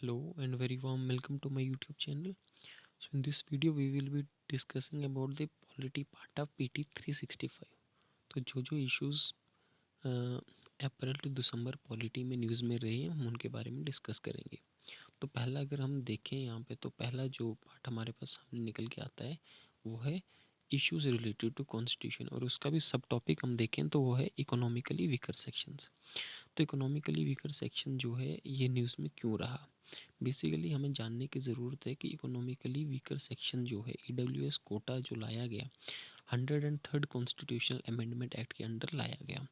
Hello and very warm welcome to my YouTube channel. So in this video we will be discussing about the polity part of PT 365. तो जो issues April to December polity में news में रहे हैं हम उनके बारे में डिस्कस करेंगे। तो पहला अगर हम देखें यहाँ पे तो पहला जो पार्ट हमारे पास सामने निकल के आता है वो है इश्यूज रिलेटेड टू कॉन्स्टिट्यूशन, और उसका भी सब टॉपिक हम देखें तो वो है इकोनॉमिकली वीकर सेक्शंस। तो इकोनॉमिकली वीकर सेक्शन जो है ये न्यूज़ में क्यों रहा, बेसिकली हमें जानने की ज़रूरत है कि इकोनॉमिकली वीकर सेक्शन जो है ईडब्ल्यूएस कोटा जो लाया गया 103rd कॉन्स्टिट्यूशनल अमेंडमेंट एक्ट के अंडर लाया गया,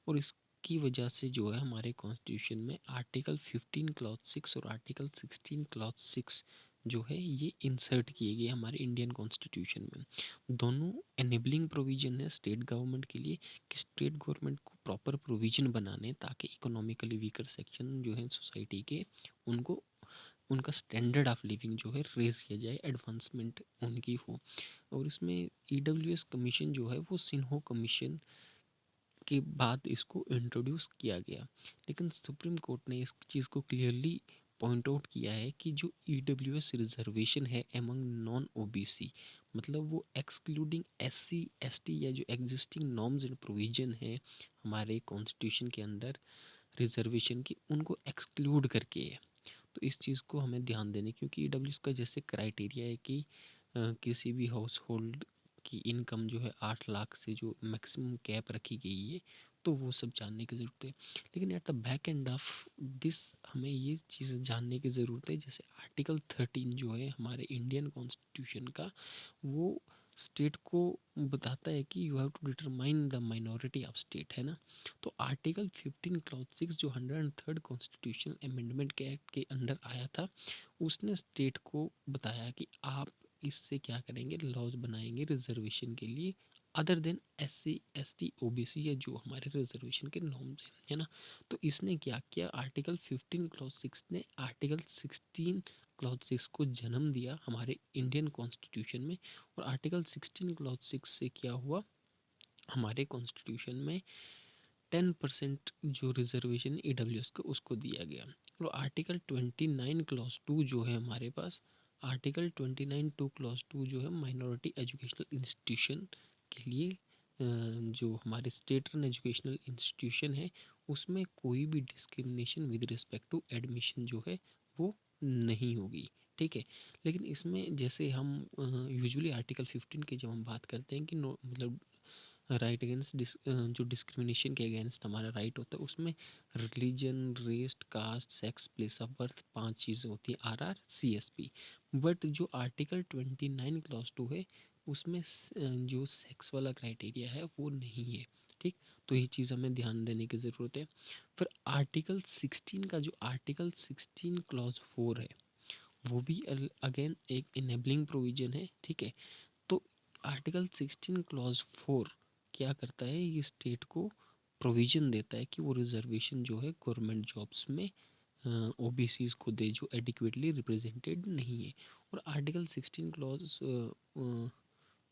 और इसकी वजह से जो है हमारे कॉन्स्टिट्यूशन में आर्टिकल 15 क्लॉज 6 और आर्टिकल 16 क्लॉज 6 जो है ये इंसर्ट किए गए हमारे इंडियन कॉन्स्टिट्यूशन में। दोनों एनेबलिंग प्रोविजन है स्टेट गवर्नमेंट के लिए कि स्टेट गवर्नमेंट को प्रॉपर प्रोविजन बनाने ताकि इकोनॉमिकली वीकर सेक्शन जो है सोसाइटी के उनको उनका स्टैंडर्ड ऑफ लिविंग जो है रेज किया जाए, एडवांसमेंट उनकी हो। और इसमें ईडब्ल्यूएस कमीशन जो है वो सिन्हो कमीशन के बाद इसको इंट्रोड्यूस किया गया, लेकिन सुप्रीम कोर्ट ने इस चीज़ को क्लियरली पॉइंट आउट किया है कि जो ईडब्ल्यूएस रिजर्वेशन है एमंग नॉन ओबीसी, मतलब वो एक्सक्लूडिंग एससी एसटी या जो एग्जिस्टिंग नॉर्म्स एंड प्रोविजन है हमारे कॉन्स्टिट्यूशन के अंदर रिजर्वेशन की, उनको एक्सक्लूड करके है। तो इस चीज़ को हमें ध्यान देने, क्योंकि ईडब्ल्यूएस का जैसे क्राइटेरिया है कि किसी भी हाउस होल्ड की इनकम जो है 8 लाख से जो मैक्सिमम कैप रखी गई है, तो वो सब जानने की ज़रूरत है। लेकिन at the back end of this हमें ये चीज़ें जानने की ज़रूरत है, जैसे आर्टिकल 13 जो है हमारे इंडियन कॉन्स्टिट्यूशन का, वो स्टेट को बताता है कि you have to determine the minority of state, है ना। तो आर्टिकल 15 क्लॉज 6 जो 103rd कॉन्स्टिट्यूशन अमेंडमेंट के एक्ट के अंडर आया था, उसने स्टेट को बताया कि आप इससे क्या करेंगे, लॉज बनाएंगे रिजर्वेशन के लिए other than SC ST OBC या जो हमारे रिजर्वेशन के नॉर्म्स हैं, है ना। तो इसने क्या किया, आर्टिकल 15 क्लॉज 6 ने आर्टिकल 16 क्लॉज 6 को जन्म दिया हमारे इंडियन कॉन्स्टिट्यूशन में, और आर्टिकल 16 क्लॉज 6 से क्या हुआ, हमारे कॉन्स्टिट्यूशन में 10% जो रिजर्वेशन ई डब्ल्यू एस को उसको दिया गया। और आर्टिकल 29 क्लॉज 2 जो है हमारे पास, आर्टिकल 29 टू क्लॉज 2 जो है माइनॉरिटी एजुकेशनल इंस्टीट्यूशन के लिए जो हमारे स्टेट रन एजुकेशनल इंस्टीट्यूशन है उसमें कोई भी discrimination with respect to admission जो है वो नहीं होगी, ठीक है। लेकिन इसमें जैसे हम यूजुअली आर्टिकल 15 की जब हम बात करते हैं कि नो मतलब राइट अगेंस्ट जो डिस्क्रिमिनेशन के अगेंस्ट हमारा राइट होता है, उसमें religion, race, caste, sex, place of birth 5 चीज़ें होती हैं, R R C S P. But जो आर्टिकल 29 क्लॉज 2 है उसमें जो सेक्स वाला क्राइटेरिया है वो नहीं है, ठीक। तो ये चीज़ हमें ध्यान देने की ज़रूरत है। फिर आर्टिकल 16 का जो आर्टिकल 16 क्लॉज 4 है वो भी अगेन एक इनेबलिंग प्रोविजन है, ठीक है। तो आर्टिकल 16 क्लॉज 4 क्या करता है, ये स्टेट को प्रोविज़न देता है कि वो रिजर्वेशन जो है गवर्नमेंट जॉब्स में ओबीसीज को दे जो एडिक्वेटली रिप्रेजेंटेड नहीं है। और आर्टिकल 16 क्लॉज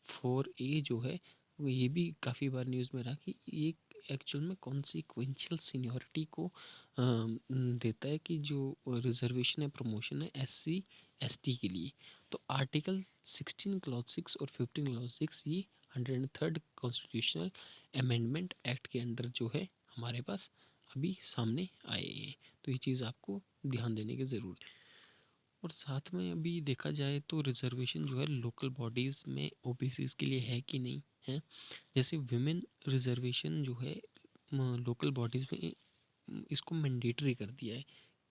4A जो है वो ये भी काफ़ी बार न्यूज़ में रहा कि ये एक्चुअल में कॉन्सिक्वेंशियल सीनियरिटी को देता है कि जो रिजर्वेशन है प्रमोशन है एससी एसटी के लिए। तो आर्टिकल 16 क्लॉज 6 और 15 क्लॉज 6 ये 103rd कॉन्स्टिट्यूशनल अमेंडमेंट एक्ट के अंडर जो है हमारे पास अभी सामने आए हैं। तो ये चीज़ आपको ध्यान देने की ज़रूरत है। और साथ में अभी देखा जाए तो रिजर्वेशन जो है लोकल बॉडीज़ में ओबीसीज के लिए है कि नहीं है। जैसे विमेन रिजर्वेशन जो है लोकल बॉडीज़ में इसको मैंडेटरी कर दिया है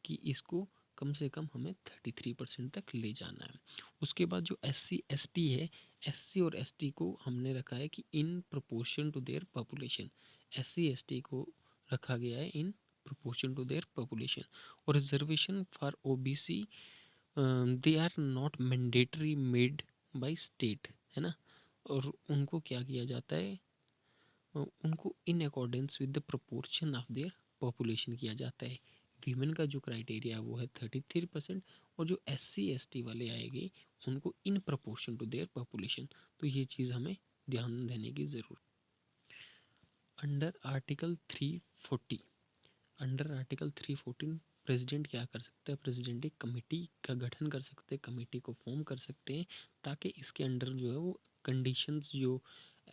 कि इसको कम से कम हमें 33% तक ले जाना है। उसके बाद जो एससी एसटी है, एससी और एसटी को हमने रखा है कि in proportion to their population, SC ST को रखा गया है in proportion to their population. और reservation for OBC they are not mandatory made by state, है ना। और उनको क्या किया जाता है, उनको in accordance with the proportion of their population किया जाता है। वीमेन का जो क्राइटेरिया है वो है 33%, और जो एस सी एस टी वाले आएंगे उनको in proportion to their population. तो ये चीज़ हमें ध्यान देने की ज़रूरत। Under article 340, under article 314 president क्या कर सकता है, प्रेसिडेंट एक कमेटी का गठन कर सकते हैं, कमेटी को फॉर्म कर सकते हैं, ताकि इसके अंडर जो है वो कंडीशंस जो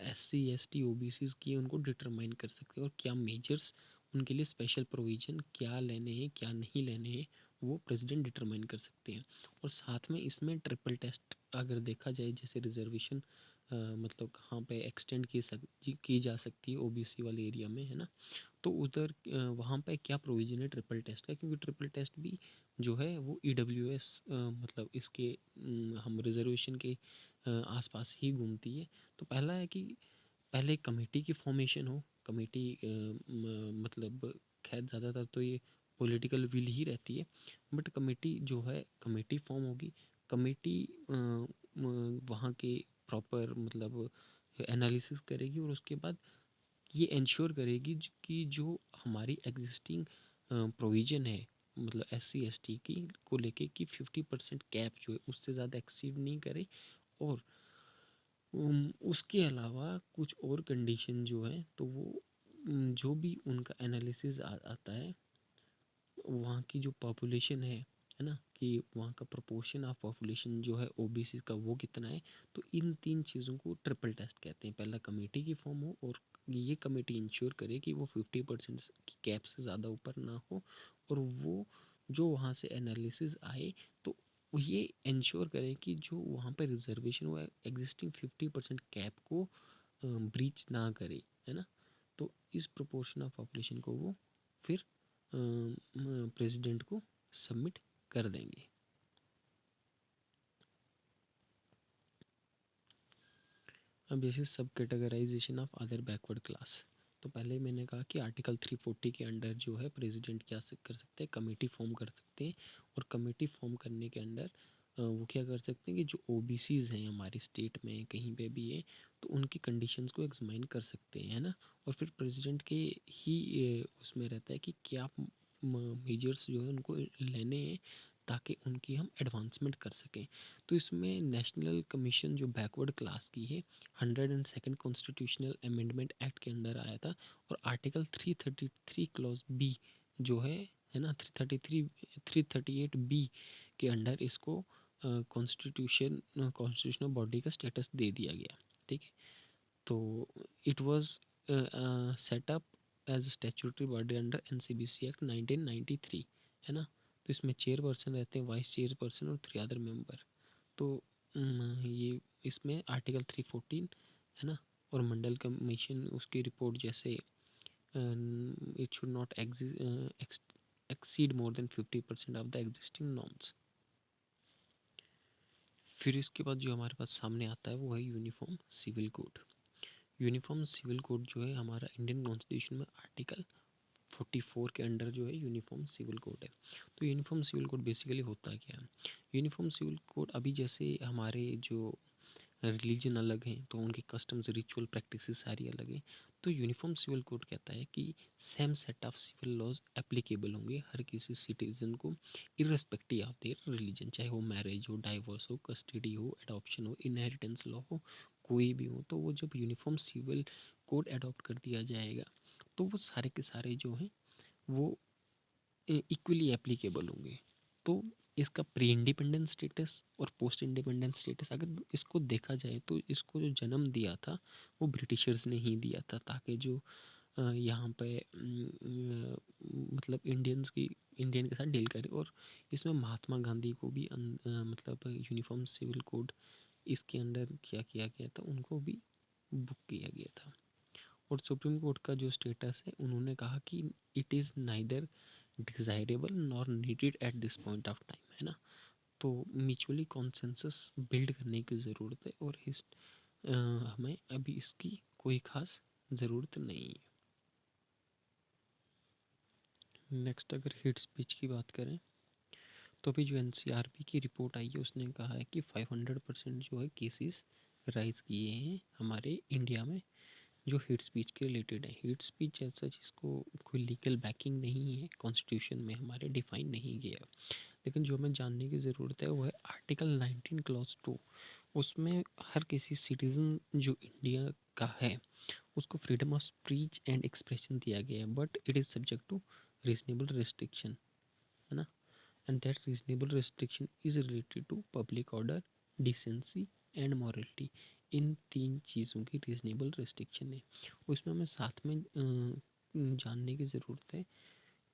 SC ST OBCs की उनको डिटरमाइन कर सकते हैं, और क्या मेजर्स उनके लिए स्पेशल प्रोविज़न क्या लेने हैं क्या नहीं लेने हैं वो प्रेसिडेंट डिटरमाइन कर सकते हैं। और साथ में इसमें ट्रिपल टेस्ट अगर देखा जाए, जैसे रिजर्वेशन मतलब कहाँ पे एक्सटेंड की जा सकती है OBC वाले एरिया में, है ना, तो उधर वहाँ पे क्या प्रोविज़न है ट्रिपल टेस्ट का, क्योंकि ट्रिपल टेस्ट भी जो है वो EWS मतलब इसके हम रिजर्वेशन के आसपास ही घूमती है। तो पहला है कि पहले कमेटी की फॉर्मेशन हो, कमेटी मतलब खैर ज़्यादातर तो ये पॉलिटिकल विल ही रहती है, बट कमेटी जो है कमेटी फॉर्म होगी, कमेटी वहाँ के प्रॉपर मतलब एनालिसिस करेगी, और उसके बाद ये इंश्योर करेगी कि जो हमारी एग्जिस्टिंग प्रोविज़न है मतलब SC ST की को लेके कि 50% कैप जो है उससे ज़्यादा एक्सीड नहीं करे, और उसके अलावा कुछ और कंडीशन जो है तो वो जो भी उनका एनालिसिस आता है वहाँ की जो पॉपुलेशन है ना, कि वहाँ का प्रोपोर्शन ऑफ पॉपुलेशन जो है OBC का वो कितना है, तो इन 3 चीज़ों को ट्रिपल टेस्ट कहते हैं। पहला कमेटी की फॉर्म हो, और ये कमेटी इंश्योर करे कि वो 50% की कैप से ज़्यादा ऊपर ना हो, और वो जो वहाँ से एनालिसिस आए तो ये इंश्योर करे कि जो वहाँ पर रिजर्वेशन हुआ एग्जिस्टिंग 50% कैप को ब्रीच ना करे, है ना। तो इस प्रोपोर्शन ऑफ पॉपुलेशन को वो फिर प्रेसिडेंट को सबमिट कर देंगे। अब जैसे subcategorisation of other backward class, तो पहले मैंने कहा कि आर्टिकल 340 के अंडर जो है प्रेसिडेंट क्या कर सकते हैं, कमेटी फॉर्म कर सकते हैं, और कमेटी फॉर्म करने के अंडर वो क्या कर सकते हैं कि जो OBCs हैं हमारे स्टेट में कहीं पे भी है तो उनकी कंडीशंस को एग्जामिन कर सकते हैं, है ना। और फिर प्रेसिडेंट के ही उसमें रहता है कि क्या मेजर्स जो है उनको लेने हैं ताकि उनकी हम एडवांसमेंट कर सकें। तो इसमें नेशनल कमीशन जो बैकवर्ड क्लास की है 102nd कॉन्स्टिट्यूशनल अमेंडमेंट एक्ट के अंदर आया था, और आर्टिकल 333 क्लॉज B जो है ना 338B के अंडर इसको कॉन्स्टिट्यूशनल बॉडी का स्टेटस दे दिया गया। ठीक है, तो it was set up as statutory body under NCBC act 1993, है ना। तो इसमें चेयरपर्सन रहते हैं, वाइस चेयरपर्सन और 3 अदर मेंबर। तो ये इसमें आर्टिकल 314 है ना, और मंडल कमीशन उसकी रिपोर्ट जैसे it should not exceed more than 50% of the existing norms. फिर इसके बाद जो हमारे पास सामने आता है वो है uniform civil code. Uniform civil code जो है हमारा इंडियन कॉन्स्टिट्यूशन में आर्टिकल 44 के अंडर जो है यूनिफॉर्म सिविल कोड है। तो यूनिफॉर्म सिविल कोड बेसिकली होता क्या है, यूनिफॉर्म सिविल कोड अभी जैसे हमारे जो रिलीजन अलग हैं तो उनके कस्टम्स रिचुअल प्रैक्टिसेस सारी अलग हैं, तो यूनिफॉर्म सिविल कोड कहता है कि same set of civil laws applicable होंगे हर किसी सिटीजन को इररेस्पेक्टिव ऑफ देयर रिलीजन, चाहे वो मैरिज हो, डाइवोर्स हो, कस्टडी हो, एडॉप्शन हो, इनहेरिटेंस लॉ हो, कोई भी हो। तो वो जब यूनिफॉर्म सिविल कोड अडॉप्ट कर दिया जाएगा तो वो सारे के सारे जो हैं वो इक्वली एप्लीकेबल होंगे। तो इसका प्री इंडिपेंडेंस स्टेटस और पोस्ट इंडिपेंडेंस स्टेटस अगर इसको देखा जाए तो इसको जो जन्म दिया था वो ब्रिटिशर्स ने ही दिया था, ताकि जो यहाँ पे मतलब इंडियन के साथ डील करे। और इसमें महात्मा गांधी को भी मतलब यूनिफॉर्म सिविल कोड इसके अंडर क्या किया गया था, उनको भी बुक किया गया था। और सुप्रीम कोर्ट का जो स्टेटस है उन्होंने कहा कि it is neither desirable nor needed at this point of time, है ना। तो म्यूचुअली कॉन्सेंसस बिल्ड करने की ज़रूरत है, और हमें अभी इसकी कोई ख़ास ज़रूरत नहीं है। नेक्स्ट अगर हेट स्पीच की बात करें तो अभी जो NCRB की रिपोर्ट आई है उसने कहा है कि 500% जो है केसेस राइज किए हैं हमारे इंडिया में जो हेट स्पीच के रिलेटेड है। हेट स्पीच ऐसा जिसको कोई लीगल बैकिंग नहीं है, कॉन्स्टिट्यूशन में हमारे डिफाइन नहीं गया, लेकिन जो हमें जानने की ज़रूरत है वो है आर्टिकल 19 क्लॉज 2। उसमें हर किसी सिटीज़न जो इंडिया का है उसको freedom of speech and expression दिया गया है, but it is subject to reasonable restriction. है ना, and that reasonable restriction is related to public order, decency and morality. इन 3 चीज़ों की रीजनेबल रिस्ट्रिक्शन है। उसमें हमें साथ में जानने की ज़रूरत है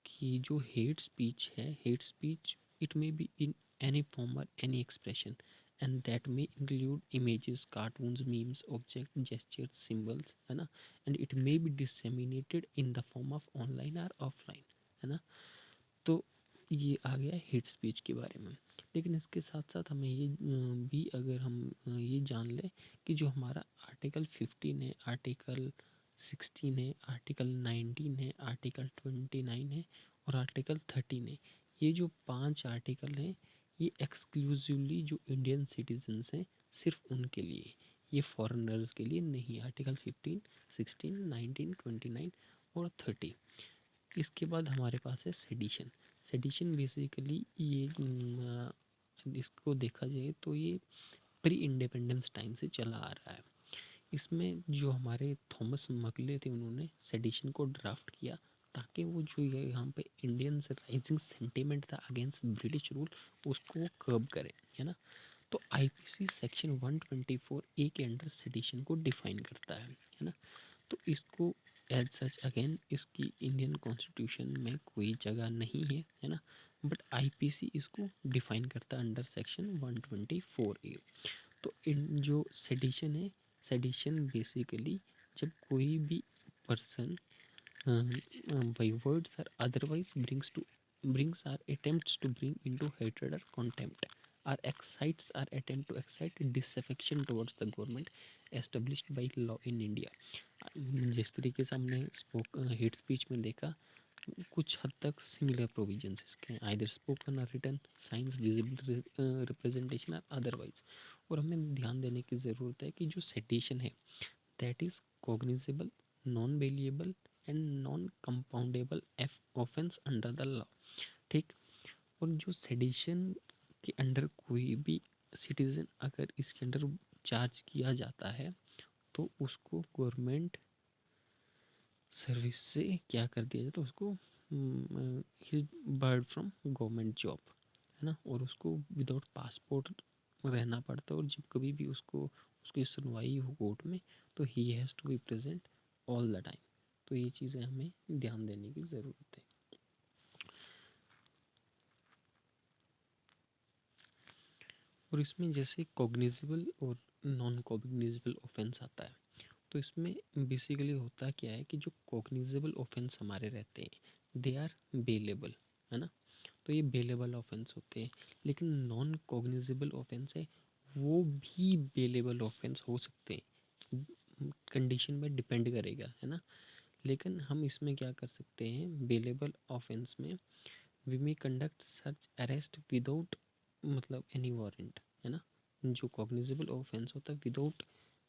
कि जो हेट स्पीच है, hate speech it may be in any form और any expression and that may include images, cartoons, memes, object, gestures, symbols, है ना, and it may be disseminated in the form of online और offline, है ना। तो ये आ गया hate speech के बारे में। लेकिन इसके साथ साथ हमें ये भी अगर हम ये जान लें कि जो हमारा आर्टिकल 15 है, आर्टिकल 16 है, आर्टिकल 19 है, आर्टिकल 29 है और आर्टिकल 13 है, ये जो 5 आर्टिकल हैं ये एक्सक्लूसिवली जो इंडियन सिटीजन्स हैं सिर्फ उनके लिए, ये फॉरेनर्स के लिए नहीं। आर्टिकल 15, 16, 19, 29 और 30। इसके बाद हमारे पास है सेडिशन। सेडिशन बेसिकली ये इसको देखा जाए तो ये प्री इंडिपेंडेंस टाइम से चला आ रहा है। इसमें जो हमारे थॉमस मकले थे उन्होंने सेडिशन को ड्राफ्ट किया ताकि वो जो ये यहाँ पे इंडियन से राइजिंग सेंटिमेंट था अगेंस्ट ब्रिटिश रूल उसको वो कर्ब करे, है ना। तो आईपीसी सेक्शन 124 ए के अंडर सेडिशन को डिफाइन करता है ना। तो इसको एज सच अगेन इसकी इंडियन कॉन्स्टिट्यूशन में कोई जगह नहीं है ना, बट आईपीसी इसको डिफाइन करता है अंडर सेक्शन 124 ए। तो इन जो सेडिशन है, सेडिशन बेसिकली जब कोई भी person by words or otherwise brings or attempts to bring into hatred or contempt or excites or attempt to excite disaffection towards the government established by law in India। जिस तरीके से हमने hate speech में देखा कुछ हद तक similar provisions इसके हैं, आइदर स्पोकन और रिटन, साइंस, विजिबल रिप्रेजेंटेशन और अदरवाइज। और हमें ध्यान देने की ज़रूरत है कि जो सेडिशन है that is cognizable, non bailable and non compoundable offence under the law. ठीक। और जो सेडिशन के अंडर कोई भी सिटीज़न अगर इसके अंडर चार्ज किया जाता है तो उसको गवर्नमेंट सर्विस से क्या कर दिया जाता है, उसको ही बर्ड फ्रॉम गवर्नमेंट जॉब, है ना। और उसको विदाउट पासपोर्ट रहना पड़ता है और जब कभी भी उसको उसकी सुनवाई हो कोर्ट में तो he has to be present all the time. तो ये चीज़ें हमें ध्यान देने की ज़रूरत है। और इसमें जैसे कॉग्निजेबल और नॉन कॉग्निजेबल ऑफेंस आता है तो इसमें बेसिकली होता क्या है कि जो कॉग्निजेबल ऑफेंस हमारे रहते हैं दे आर बेलेबल, है ना। तो ये बेलेबल ऑफेंस होते हैं। लेकिन नॉन कॉग्निजेबल ऑफेंस है वो भी बेलेबल ऑफेंस हो सकते हैं, कंडीशन पे डिपेंड करेगा, है ना। लेकिन हम इसमें क्या कर सकते हैं, बेलेबल ऑफेंस में we may conduct search arrest without मतलब एनी वारंट, है ना। जो कॉग्निजेबल ऑफेंस होता है विदाउट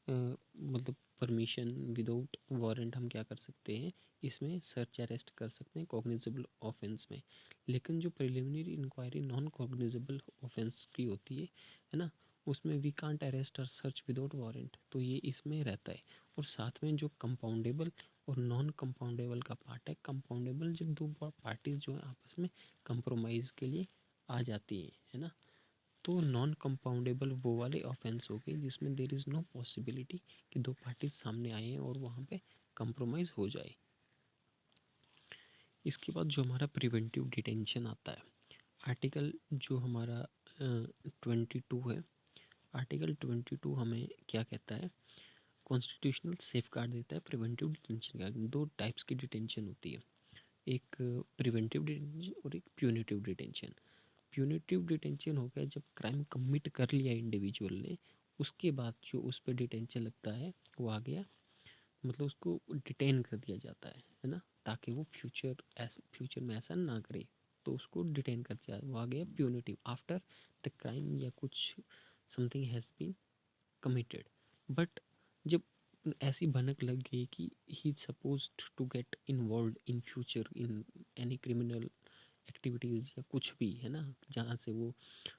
मतलब परमिशन, विदाउट वारंट हम क्या कर सकते हैं इसमें सर्च अरेस्ट कर सकते हैं कॉग्निजेबल ऑफेंस में। लेकिन जो preliminary inquiry non cognizable offence की होती है ना, उसमें वी कांट अरेस्ट और सर्च विदाउट वारंट, तो ये इसमें रहता है। और साथ में जो कंपाउंडेबल और नॉन कंपाउंडेबल का पार्ट है, कंपाउंडेबल जब दो पार्टीज जो है आपस में कंप्रोमाइज़ के लिए आ जाती है ना। तो नॉन कंपाउंडेबल वो वाले ऑफेंस हो गए जिसमें देर इज़ नो पॉसिबिलिटी कि दो पार्टीज सामने आए हैं और वहाँ पे कंप्रोमाइज़ हो जाए। इसके बाद जो हमारा प्रिवेंटिव डिटेंशन आता है, आर्टिकल जो हमारा 22 है, आर्टिकल 22 हमें क्या कहता है, कॉन्स्टिट्यूशनल सेफ गार्ड देता है प्रिवेंटिव डिटेंशन का। दो टाइप्स की डिटेंशन होती है, एक प्रिवेंटिव डिटेंशन और एक प्यूनिटिव डिटेंशन। प्यूनिटिव डिटेंशन हो गया जब क्राइम कमिट कर लिया इंडिविजुअल ने, उसके बाद जो उस पर डिटेंशन लगता है वो आ गया, मतलब उसको डिटेन कर दिया जाता है ना, ताकि वो फ्यूचर में ऐसा ना करे, तो उसको डिटेन कर दिया, वो आ गया प्यूनिटिव आफ्टर द क्राइम या कुछ something has been committed. But जब ऐसी भनक लग गई कि he suppose to get involve in future in any criminal activities या कुछ भी, है ना, जहाँ से वो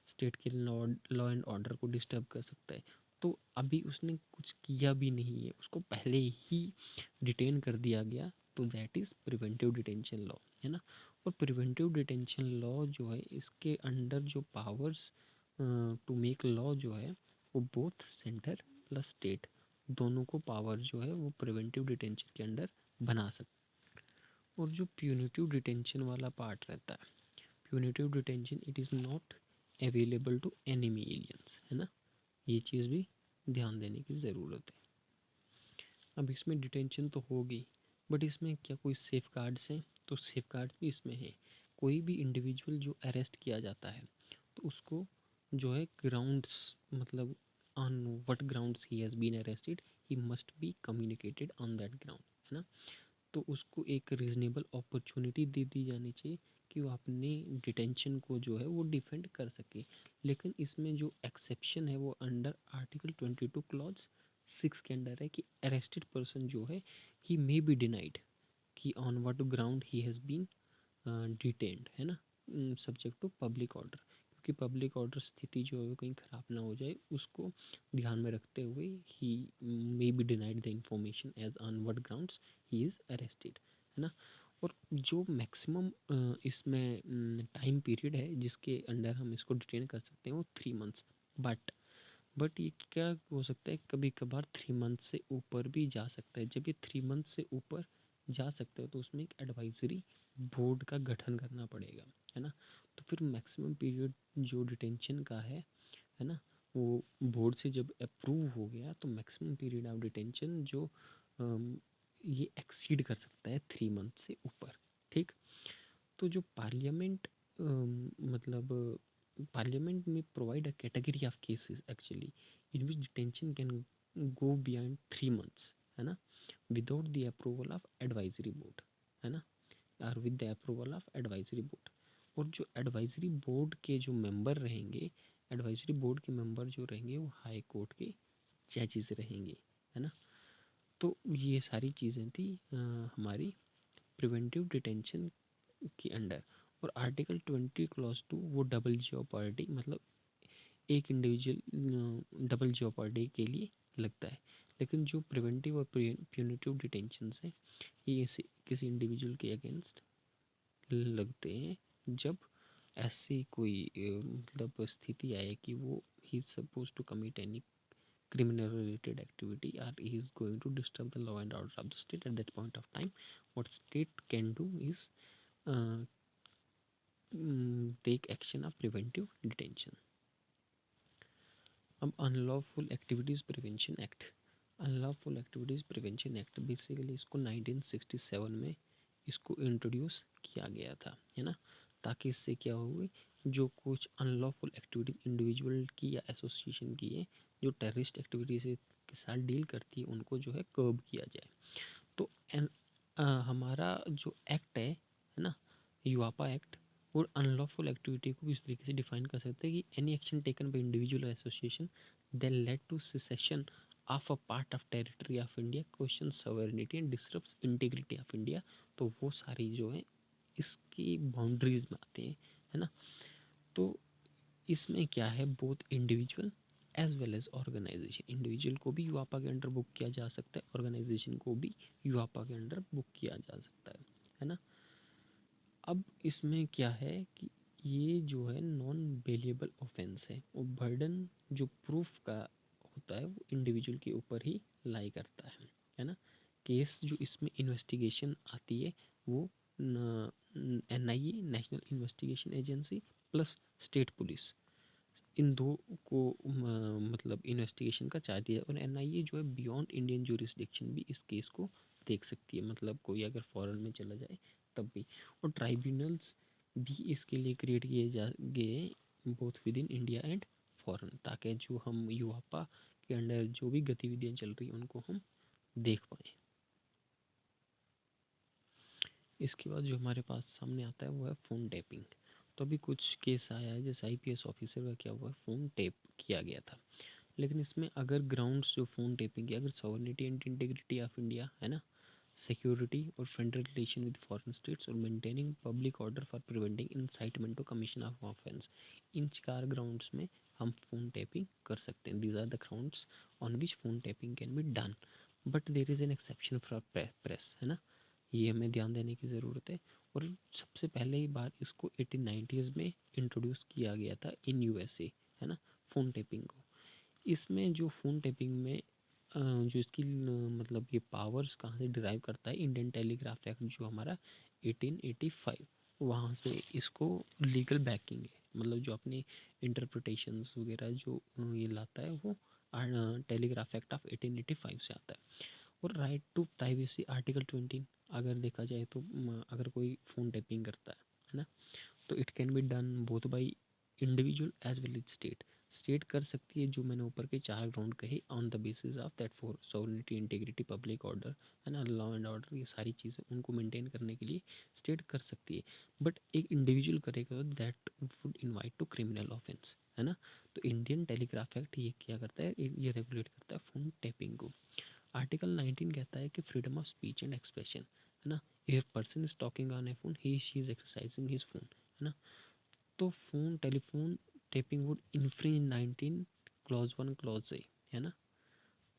स्टेट के लॉ एंड ऑर्डर को डिस्टर्ब कर सकता है, तो अभी उसने कुछ किया भी नहीं है, उसको पहले ही डिटेन कर दिया गया, तो that is preventive detention law, है ना। और प्रिवेंटिव डिटेंशन लॉ जो है इसके अंडर जो पावर्स टू मेक लॉ जो है वो बोथ सेंटर प्लस स्टेट दोनों को पावर जो है वो प्रिवेंटिव डिटेंशन के अंडर बना सकते। और जो प्यूनिटिव डिटेंशन वाला पार्ट रहता है, punitive detention it is not available to enemy aliens, है ना, ये चीज़ भी ध्यान देने की ज़रूरत है। अब इसमें डिटेंशन तो होगी, बट इसमें क्या कोई सेफ गार्ड्स हैं? तो सेफ गार्ड्स भी इसमें है। कोई भी इंडिविजुअल जो अरेस्ट किया जाता है तो उसको जो है ग्राउंड्स, मतलब on what grounds he has been arrested he must be communicated on that ground, है ना। तो उसको एक रीज़नेबल अपॉर्चुनिटी दे दी जानी चाहिए कि वो अपने डिटेंशन को जो है वो डिफेंड कर सके। लेकिन इसमें जो एक्सेप्शन है वो अंडर आर्टिकल 22 क्लॉज 6 के अंडर है कि अरेस्टेड पर्सन जो है ही मे बी डिनाइड कि on what ground he has been detained, है ना, सब्जेक्ट टू पब्लिक ऑर्डर, क्योंकि पब्लिक ऑर्डर स्थिति जो है वो कहीं ख़राब ना हो जाए उसको ध्यान में रखते हुए he may be denied the information as on what grounds he is arrested, है ना। और जो मैक्सिमम इसमें टाइम पीरियड है जिसके अंडर हम इसको डिटेन कर सकते हैं वो 3 मंथ्स। बट ये क्या हो सकता है, कभी कभार 3 मंथ से ऊपर भी जा सकता है। जब ये 3 मंथ से ऊपर जा सकता है तो उसमें एक एडवाइजरी बोर्ड का गठन करना पड़ेगा, है ना। तो फिर मैक्सिमम पीरियड जो डिटेंशन का है ना, वो बोर्ड से जब अप्रूव हो गया तो मैक्सिमम पीरियड ऑफ डिटेंशन जो ये एक्सीड कर सकता है 3 मंथ से ऊपर, ठीक। तो जो पार्लियामेंट मतलब पार्लियामेंट में provide a category of cases actually in which detention can go beyond 3 months, है ना, without the approval of advisory board, है ना, और with the approval of advisory board. और जो एडवाइजरी बोर्ड के जो मेंबर रहेंगे, एडवाइजरी बोर्ड के मेंबर जो रहेंगे वो हाई कोर्ट के जजेस रहेंगे, है ना। तो ये सारी चीज़ें थी हमारी प्रिवेंटिव डिटेंशन के अंडर। और आर्टिकल 20 क्लॉज 2 वो डबल जियोपर्डी, मतलब एक इंडिविजुअल डबल जियोपर्डी के लिए लगता है। लेकिन जो प्रिवेंटिव और प्यूनिटिव डिटेंशंस हैं ये किसी इंडिविजुअल के अगेंस्ट लगते हैं जब ऐसी कोई मतलब स्थिति आए कि वो he is suppose to commit any criminal related activity or he is going to disturb the law and order of the state. At that point of time what state can do is uh, take action of preventive detention. अब unlawful activities prevention act, unlawful activities prevention act basically इसको 1967 में इसको introduce किया गया था, है ना, ताकि इससे क्या होगी जो कुछ अनलॉफुल एक्टिविटीज़ इंडिविजुअल की या एसोसिएशन की है जो टेररिस्ट एक्टिविटीज़ के साथ डील करती है उनको जो है कर्ब किया जाए। तो हमारा जो एक्ट है ना, यूआपा एक्ट, और अनलॉफुल एक्टिविटी को इस तरीके से डिफाइन कर सकते हैं कि any action taken by individual association that led to secession of a part of territory of India, question sovereignty and disturbs integrity of India. तो वो सारी जो है इसकी बाउंड्रीज में आते हैं, है ना। तो इसमें क्या है, both individual as well as organisation, individual को भी यूआपा के अंडर बुक किया जा सकता है, ऑर्गेनाइजेशन को भी यूआपा के अंडर बुक किया जा सकता है ना। अब इसमें क्या है कि ये जो है नॉन बेलिएबल ऑफेंस है और बर्डन जो प्रूफ का होता है वो इंडिविजुअल के ऊपर ही लाई करता है ना। केस जो इसमें इन्वेस्टिगेशन आती है वो NIA, national investigation agency, plus state police, इन दो को मतलब इन्वेस्टिगेशन का चार्ज दिया। और एनआईए जो है बियॉन्ड इंडियन ज्यूरिसडिक्शन भी इस केस को देख सकती है, मतलब कोई अगर फॉरेन में चला जाए तब भी। और ट्राइब्यूनल्स भी इसके लिए क्रिएट किए जा गए both with in India and foreign, ताकि जो हम यूआपा के अंडर जो भी गतिविधियाँ चल रही हैं उनको हम देख पाएँ। इसके बाद जो हमारे पास सामने आता है वो है फ़ोन टैपिंग। तो अभी कुछ केस आया है जैसे आईपीएस ऑफिसर का क्या हुआ है, फ़ोन टैप किया गया था। लेकिन इसमें अगर ग्राउंड्स जो फ़ोन टेपिंग की, अगर sovereignty and integrity of India, है ना, सिक्योरिटी और friendly relation with foreign states और maintaining public order for preventing incitement to commission of offence, इन 4 ग्राउंड्स में हम फ़ोन टैपिंग कर सकते हैं। These are the grounds on which phone tapping can be done, but there is an exception for press, है ना, ये हमें ध्यान देने की ज़रूरत है। और सबसे पहले ही बार इसको 1890s में इंट्रोड्यूस किया गया था इन यूएसए, है ना, फ़ोन टेपिंग को। इसमें जो फ़ोन टेपिंग में जो इसकी मतलब ये पावर्स कहाँ से डिराइव करता है, इंडियन टेलीग्राफ एक्ट जो हमारा 1885, वहाँ से इसको लीगल बैकिंग है। मतलब जो अपने इंटरप्रिटेशंस वगैरह जो ये लाता है वो टेलीग्राफ एक्ट ऑफ 1885 से आता है। और राइट टू प्राइवेसी आर्टिकल 20, अगर देखा जाए तो अगर कोई फ़ोन टैपिंग करता है ना, तो it can be done both by individual as well as state. State कर सकती है जो मैंने ऊपर के 4 ग्राउंड कहे, on the basis of that for sovereignty, integrity, public order, है ना, लॉ एंड ऑर्डर, ये सारी चीज़ें उनको मेंटेन करने के लिए स्टेट कर सकती है। बट एक इंडिविजुअल करेगा that would invite to criminal offence, है ना। तो इंडियन टेलीग्राफ एक्ट ये क्या करता है, ये रेगुलेट करता है फ़ोन टैपिंग को। आर्टिकल 19 कहता है कि freedom of speech and expression, है ना। If person is talking on a phone, he she is exercising his phone, है ना। तो phone telephone tapping would infringe 19 clause 1 clause A, है ना।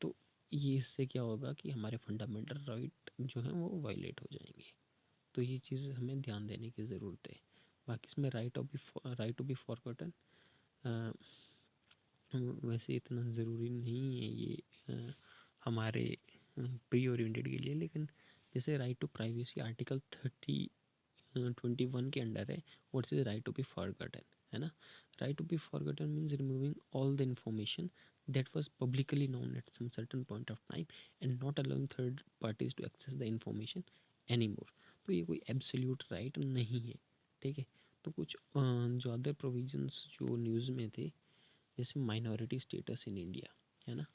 तो ये इससे क्या होगा कि हमारे फंडामेंटल राइट जो है वो वायलेट हो जाएंगे। तो ये चीज़ हमें ध्यान देने की ज़रूरत है। बाकी इसमें राइट टू बी फॉरगॉटन वैसे इतना ज़रूरी नहीं है ये हमारे प्री ओरिएंटेड के लिए, लेकिन जैसे राइट टू प्राइवेसी आर्टिकल 21 के अंडर है, what's is right to be forgotten, है ना। Right to be forgotten means removing all the information that was publicly known at some certain point of time and not allowing third parties to access the information anymore। तो ये कोई absolute right नहीं है, ठीक है। तो कुछ जो अदर प्रोविजंस जो न्यूज़ में थे, जैसे माइनॉरिटी स्टेटस इन इंडिया, है ना।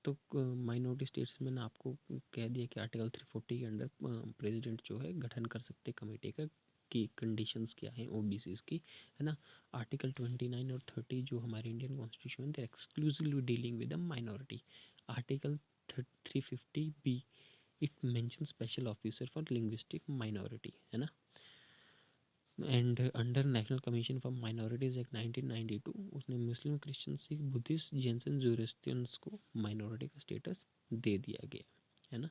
तो माइनॉरिटी स्टेट्स में मैंने आपको कह दिया कि आर्टिकल 340 के अंडर प्रेसिडेंट जो है गठन कर सकते कमेटी का, कि कंडीशंस क्या हैं ओबीसीज की, है ना। आर्टिकल 29 और 30 जो हमारे Indian constitution they exclusively dealing with the minority. Article 350 B, it mention special officer for linguistic minority, है ना। And under national commission for minorities act 1992 उसने Muslim, Christian, Sikh, Buddhist, Jain Zoroastrians को माइनॉरिटी का स्टेटस दे दिया गया, है ना।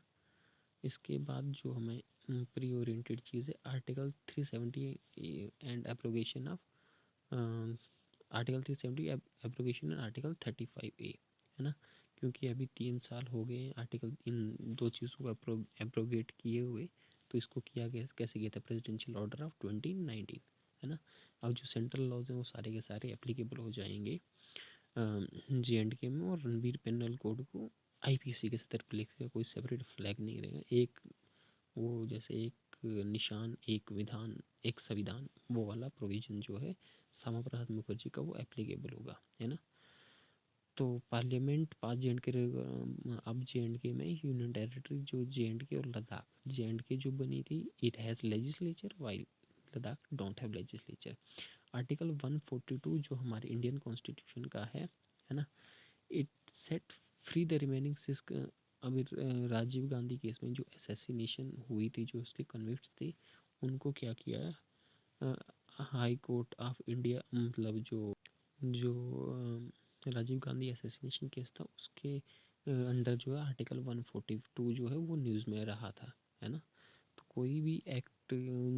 इसके बाद जो हमें प्री ओरिएंटेड चीज़ है, article 370 and application of article 370 application and article 35A, है ना। क्योंकि अभी 3 साल हो गए आर्टिकल इन दो चीज़ों को एब्रोगेट किए हुए, तो इसको किया गया कैसे किया था, प्रेसिडेंशियल ऑर्डर ऑफ 2019, है ना। अब जो सेंट्रल लॉज हैं वो सारे के सारे एप्लीकेबल हो जाएंगे JNK में, और रणबीर पेनल कोड को IPC के साथ रिप्लेस का कोई सेपरेट फ्लैग नहीं रहेगा। एक वो जैसे एक निशान, एक विधान, एक संविधान, वो वाला प्रोविजन जो है श्यामा प्रसाद मुखर्जी का वो एप्लीकेबल होगा, है ना। तो पार्लियामेंट पास JNK, अब JNK में यूनियन टेरिटरी जो JNK और लद्दाख, JNK जो बनी थी it has legislature while Ladakh don't have legislature. Article 142 जो हमारे इंडियन कॉन्स्टिट्यूशन का है ना, it set free the remaining six. अभी राजीव गांधी केस में जो असैसिनेशन हुई थी, जो उसके कन्विक्ट्स थे, उनको क्या किया हाई कोर्ट ऑफ इंडिया, मतलब जो जो राजीव गांधी असैसिनेशन केस था उसके अंडर जो है आर्टिकल 142 जो है वो न्यूज़ में रहा था, है ना। तो कोई भी एक्ट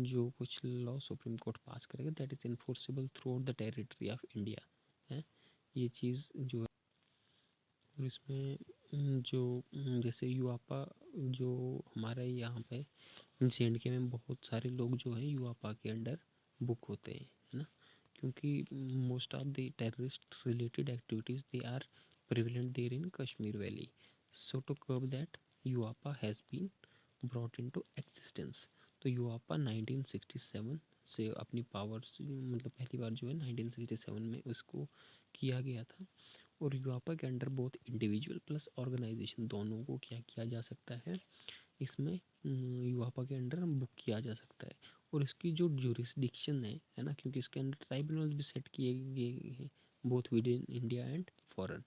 जो कुछ लॉ सुप्रीम कोर्ट पास करेगा that is enforceable through out the territory of India, है ये चीज़ जो है। और इसमें जो जैसे युवापा जो हमारे यहाँ पे JNK में बहुत सारे लोग जो हैं युवापा के अंडर बुक होते हैं, है ना। क्योंकि most of the terrorist related activities they are prevalent there in Kashmir valley. So to curb that UAPA has been brought into existence. तो युवापा 1967 से अपनी पावर्स, मतलब पहली बार जो है 1967 में उसको किया गया था। और युवापा के अंडर बहुत इंडिविजुअल प्लस ऑर्गेनाइजेशन दोनों को क्या किया जा सकता है, इसमें युवापा के अंडर बुक किया जा सकता है। और इसकी जो ज्यूरिसडिक्शन है ना, क्योंकि इसके अंडर ट्राइब्यूनल भी सेट किए गए हैं both with in India and foreign.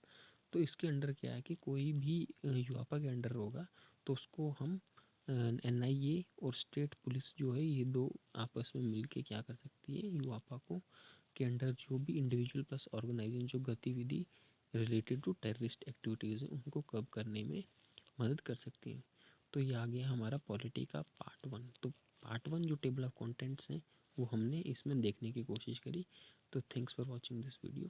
तो इसके अंडर क्या है कि कोई भी युवापा के अंडर होगा तो उसको हम NIA और स्टेट पुलिस जो है ये दो आपस में मिलके क्या कर सकती है, युवापा को के अंडर जो भी इंडिविजुअल प्लस ऑर्गेनाइजेशन जो गतिविधि रिलेटेड टू टेररिस्ट एक्टिविटीज़ हैं उनको कब करने में मदद कर सकती हैं। तो ये आ गया हमारा पॉलिटी का पार्ट 1। तो पार्ट 1 जो टेबल ऑफ कंटेंट्स हैं वो हमने इसमें देखने की कोशिश करी। तो thanks for watching this video.